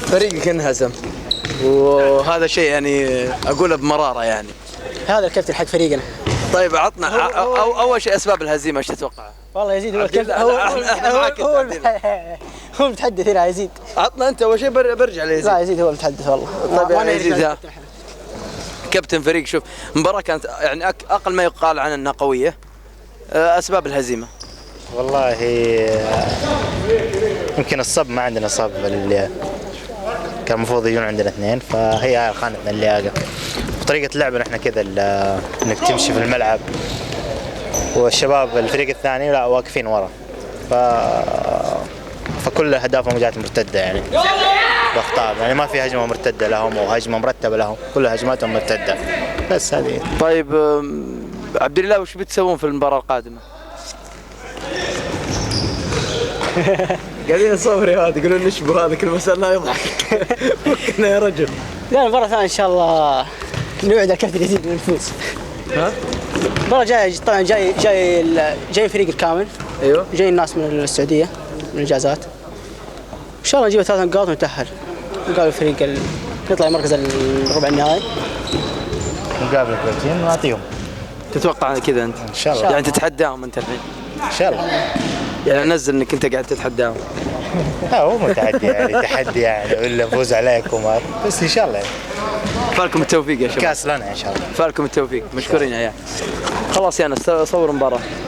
فريقك انهزم، وهذا شيء يعني اقوله بمرارة يعني. هذا الكابتن حق فريقنا. طيب عطنا اول شيء اسباب الهزيمة ايش تتوقع؟ والله يزيد هو الكابتن، هو المتحدث هنا يزيد. عطنا انت اول شيء، برجع ليزيد. لا يزيد هو المتحدث والله. طيب يا يزيد، كابتن فريق، شوف مباراة كانت يعني اقل ما يقال عنها انها قوية، اسباب الهزيمة. والله يمكن الصب، ما عندنا صب اللي كان المفروض يجون عندنا اثنين، فهي خانتنا اللياقة. وطريقة اللعب احنا كذا انك تمشي في الملعب، والشباب الفريق الثاني لا واقفين ورا، فكل اهدافهم جات مرتدة يعني باخطاء، يعني ما في هجمة مرتدة لهم او هجمة مرتبة لهم، كل هجماتهم مرتدة بس هذه. طيب عبد الله، وش بتسوون في المباراة القادمة؟ قاعدين نصور يا هذا، يقولون نشبه هذا كل ما سألناه يضحك. فكنا يا رجل. لا المباراة الثانية ان شاء الله نوعد الكابتن يزيد بالفوز. ها؟ المباراة جاي طبعا، جاي الفريق الكامل. ايوه. جاي الناس من السعودية من الإجازات. ان شاء الله نجيب 3 نقاط ونتأهل. نقابل الفريق نطلع المركز الربع النهائي. نقابل الكويتيين ونعطيهم. تتوقع كذا انت؟ ان شاء الله. يعني تتحداهم انت الحين؟ ان شاء الله. يعني نزل انك انت قاعد تتحداهم. لا هو متحدي يعني، تحدي يعني ولا فوز عليكم، بس ان شاء الله يعني. فالكم التوفيق يا شباب. كاس لنا ان شاء الله. فالكم التوفيق، مشكورين يا عيال. خلاص يا انس، صور مباراة.